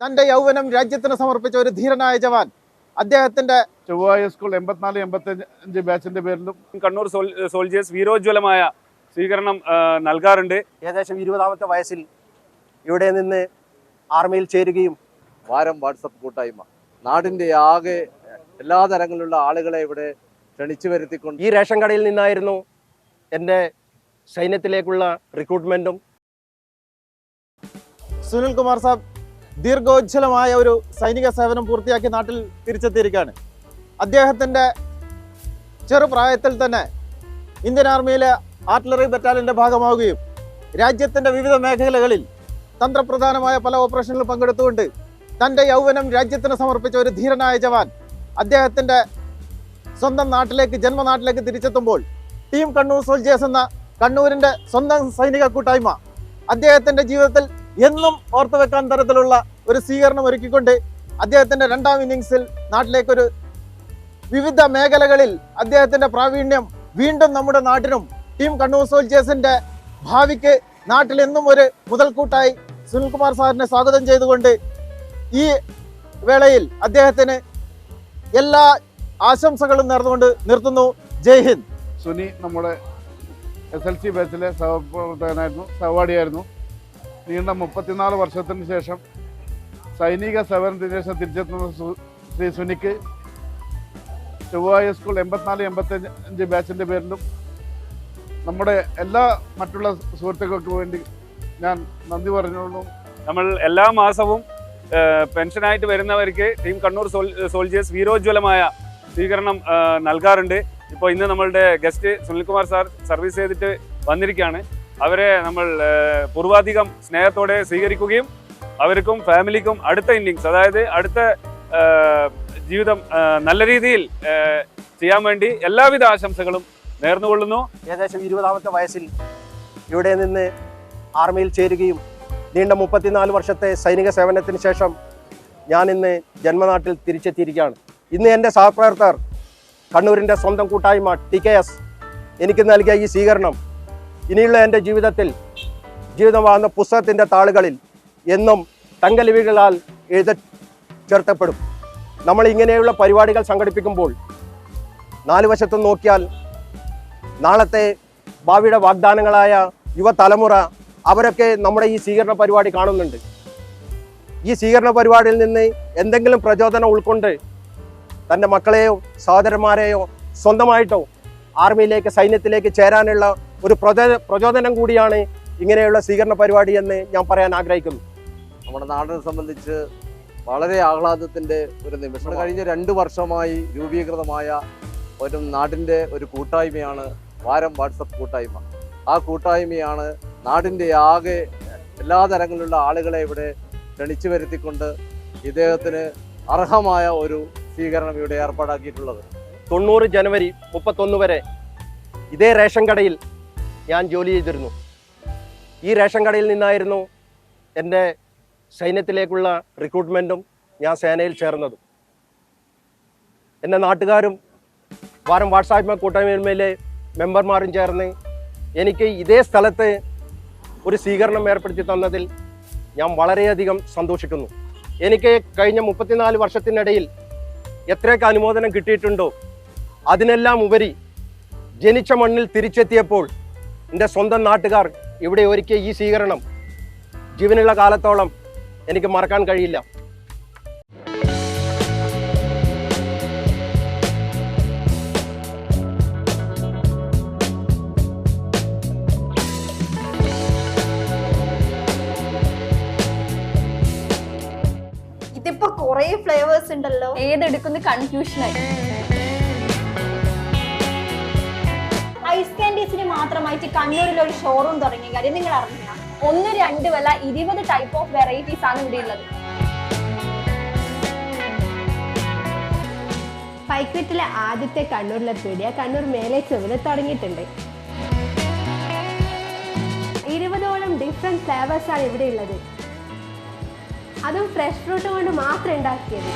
തന്റെ യൗവനം രാജ്യത്തിന് സമർപ്പിച്ച ഒരു ധീരനായ ജവാൻ. അദ്ദേഹത്തിന്റെ ചൊവ്വായ സ്കൂൾ 84-85 ബാച്ചിന്റെ പേരിലും കണ്ണൂർ സോൾജേഴ്സ് വീരോജ്വലമായ സ്വീകരണം നൽകാറുണ്ട്. ഏകദേശം 20-ാമത്തെ വയസ്സിൽ ഇവിടെ നിന്ന് ആർമിയിൽ ചേരുകയും വാരം വാട്സപ്പ് കൂട്ടായ്മ നാടിൻ്റെ ആകെ എല്ലാ തരങ്ങളിലുള്ള ആളുകളെ ഇവിടെ ക്ഷണിച്ചു വരുത്തിക്കൊണ്ട് ഈ റേഷൻ കടയിൽ നിന്നായിരുന്നു എൻ്റെ സൈന്യത്തിലേക്കുള്ള റിക്രൂട്ട്മെൻറ്റും. സുനിൽകുമാർ സാബ് ദീർഘോജ്വലമായ ഒരു സൈനിക സേവനം പൂർത്തിയാക്കി നാട്ടിൽ തിരിച്ചെത്തിയിരിക്കുകയാണ്. അദ്ദേഹത്തിൻ്റെ ചെറുപ്രായത്തിൽ തന്നെ ഇന്ത്യൻ ആർമിയിലെ ആർട്ടിലറി ബറ്റാലിയൻ്റെ ഭാഗമാവുകയും രാജ്യത്തിൻ്റെ വിവിധ മേഖലകളിൽ തന്ത്രപ്രധാനമായ പല ഓപ്പറേഷനുകളിൽ പങ്കെടുത്തുകൊണ്ട് തൻ്റെ യൗവനം രാജ്യത്തിന് സമർപ്പിച്ച ഒരു ധീരനായ ജവാൻ. അദ്ദേഹത്തിൻ്റെ സ്വന്തം നാട്ടിലേക്ക് ജന്മനാട്ടിലേക്ക് തിരിച്ചെത്തുമ്പോൾ ടീം കണ്ണൂർ സോൾജേഴ്സ് എന്ന കണ്ണൂരിൻ്റെ സ്വന്തം സൈനിക കൂട്ടായ്മ അദ്ദേഹത്തിൻ്റെ ജീവിതത്തിൽ എന്നും ഓർത്തു വെക്കാൻ തരത്തിലുള്ള ഒരു സ്വീകരണം ഒരുക്കിക്കൊണ്ട് അദ്ദേഹത്തിൻ്റെ രണ്ടാം ഇന്നിങ്സിൽ നാട്ടിലേക്കൊരു വിവിധ മേഖലകളിൽ അദ്ദേഹത്തിൻ്റെ പ്രാവീണ്യം വീണ്ടും നമ്മുടെ നാട്ടിനും ടീം കണ്ണൂർ സോൾജേഴ്സിൻ്റെ ഭാവിക്ക് നാട്ടിൽ എന്നും ഒരു മുതൽക്കൂട്ടായി സുനിൽകുമാർ സാറിനെ സ്വാഗതം ചെയ്തുകൊണ്ട് ഈ വേളയിൽ അദ്ദേഹത്തിന് എല്ലാ ആശംസകളും നേർന്നുകൊണ്ട് നിർത്തുന്നു. ജയ് ഹിന്ദ്. സുനി നമ്മുടെ SLC ബാച്ചിലെ സഹപ്രവർത്തകനായിരുന്നു, സഹപാഠിയായിരുന്നു. നീണ്ട 34 വർഷത്തിന് ശേഷം സൈനിക സേവനത്തിന് ശേഷം തിരിച്ചെത്തുന്ന ശ്രീ സുനിക്ക് ചൊവ്വായ സ്കൂൾ 84-85 ബാച്ചിന്റെ പേരിലും നമ്മുടെ എല്ലാ മറ്റുള്ള സുഹൃത്തുക്കൾക്കും വേണ്ടി ഞാൻ നന്ദി പറഞ്ഞോളൂ. നമ്മൾ എല്ലാ മാസവും പെൻഷനായിട്ട് വരുന്നവർക്ക് ടീം കണ്ണൂർ സോൾജേഴ്സ് വീരോജ്വലമായ സ്വീകരണം നൽകാറുണ്ട്. ഇപ്പോൾ ഇന്ന് നമ്മളുടെ ഗസ്റ്റ് സുനിൽകുമാർ സാർ സർവീസ് ചെയ്തിട്ട് വന്നിരിക്കുകയാണ്. അവരെ നമ്മൾ പൂർവാധികം സ്നേഹത്തോടെ സ്വീകരിക്കുകയും അവർക്കും ഫാമിലിക്കും അടുത്ത ഇന്നിങ്സ്, അതായത് അടുത്ത ജീവിതം നല്ല രീതിയിൽ ചെയ്യാൻ വേണ്ടി എല്ലാവിധ ആശംസകളും നേർന്നുകൊള്ളുന്നു. ഏകദേശം 20-ാമത്തെ വയസ്സിൽ ഇവിടെ നിന്ന് ആർമിയിൽ ചേരുകയും നീണ്ട 34 വർഷത്തെ സൈനിക സേവനത്തിന് ശേഷം ഞാൻ ഇന്ന് ജന്മനാട്ടിൽ തിരിച്ചെത്തിയിരിക്കുകയാണ്. ഇന്ന് എൻ്റെ സഹപ്രവർത്തകർ കണ്ണൂരിൻ്റെ സ്വന്തം കൂട്ടായ്മ TKS എനിക്ക് നൽകിയ ഈ സ്വീകരണം ഇനിയുള്ള എൻ്റെ ജീവിതമാകുന്ന പുസ്തകത്തിൻ്റെ താളുകളിൽ എന്നും തങ്കലിപികളാൽ ചേർത്തപ്പെടും. നമ്മൾ ഇങ്ങനെയുള്ള പരിപാടികൾ സംഘടിപ്പിക്കുമ്പോൾ 4 വശത്തും നോക്കിയാൽ നാളത്തെ ഭാവിയുടെ വാഗ്ദാനങ്ങളായ യുവതലമുറ അവരൊക്കെ നമ്മുടെ ഈ സ്വീകരണ പരിപാടി കാണുന്നുണ്ട്. ഈ സ്വീകരണ പരിപാടിയിൽ നിന്ന് എന്തെങ്കിലും പ്രചോദനം ഉൾക്കൊണ്ട് തൻ്റെ മക്കളെയോ സഹോദരന്മാരെയോ സ്വന്തമായിട്ടോ ആർമിയിലേക്ക് സൈന്യത്തിലേക്ക് ചേരാനുള്ള ഒരു പ്രചോദനം കൂടിയാണ് ഇങ്ങനെയുള്ള സ്വീകരണ പരിപാടി എന്ന് ഞാൻ പറയാൻ ആഗ്രഹിക്കുന്നു. നമ്മുടെ നാടിനെ സംബന്ധിച്ച് വളരെ ആഹ്ലാദത്തിൻ്റെ ഒരു നിമിഷം. കഴിഞ്ഞ 2 വർഷമായി രൂപീകൃതമായ ഒരു നാടിൻ്റെ ഒരു കൂട്ടായ്മയാണ് വാരം വാട്സപ്പ് കൂട്ടായ്മ. ആ കൂട്ടായ്മയാണ് നാടിൻ്റെ ആകെ എല്ലാ തരങ്ങളിലുള്ള ആളുകളെ ഇവിടെ ക്ഷണിച്ചു വരുത്തിക്കൊണ്ട് ഇദ്ദേഹത്തിന് അർഹമായ ഒരു സ്വീകരണം ഇവിടെ ഏർപ്പാടാക്കിയിട്ടുള്ളത്. 90 ജനുവരി 31 വരെ ഇതേ റേഷൻ കടയിൽ ഞാൻ ജോലി ചെയ്തിരുന്നു. ഈ റേഷൻ കടയിൽ നിന്നായിരുന്നു എൻ്റെ സൈന്യത്തിലേക്കുള്ള റിക്രൂട്ട്മെൻറ്റും ഞാൻ സേനയിൽ ചേർന്നതും. എൻ്റെ നാട്ടുകാരും വാരം വാട്സാപ്പ് കൂട്ടായ്മയിലെ മെമ്പർമാരും ചേർന്ന് എനിക്ക് ഇതേ സ്ഥലത്ത് ഒരു സ്വീകരണം ഏർപ്പെടുത്തി തന്നതിൽ ഞാൻ വളരെയധികം സന്തോഷിക്കുന്നു. എനിക്ക് കഴിഞ്ഞ 34 വർഷത്തിനിടയിൽ എത്രയൊക്കെ അനുമോദനം കിട്ടിയിട്ടുണ്ടോ അതിനെല്ലാം ഉപരി ജനിച്ച മണ്ണിൽ തിരിച്ചെത്തിയപ്പോൾ എൻ്റെ സ്വന്തം നാട്ടുകാർ ഇവിടെ ഒരുക്കിയ ഈ സ്വീകരണം ജീവനുള്ള കാലത്തോളം എനിക്ക് മറക്കാൻ കഴിയില്ല. ഇതിപ്പോ കൊറേ ഫ്ലേവേഴ്സ് ഉണ്ടല്ലോ, ഏതെടുക്കുന്ന കൺഫ്യൂഷനായി. ഐസ് കാൻഡീസിന് മാത്രമായിട്ട് കണ്ണൂരിൽ ഒരു ഷോറൂം തുടങ്ങിയ കാര്യം നിങ്ങൾ അറിഞ്ഞില്ല? 1-2 വല്ല 20 ടൈപ്പ് ഓഫ് വെറൈറ്റീസ് ആണ് ഇവിടെ ഉള്ളത്. പൈക്രിറ്റിലെ ആദ്യത്തെ കണ്ണൂരിലെ പീടിയ കണ്ണൂർ മേലെ ചെവില് തുടങ്ങിയിട്ടുണ്ട്. 20ഓളം ഡിഫറെന്റ് ഫ്ലേവേഴ്സ് ആണ് ഇവിടെ ഉള്ളത്. അതും ഫ്രഷ് ഫ്രൂട്ട് കൊണ്ട് മാത്രം ഉണ്ടാക്കിയത്.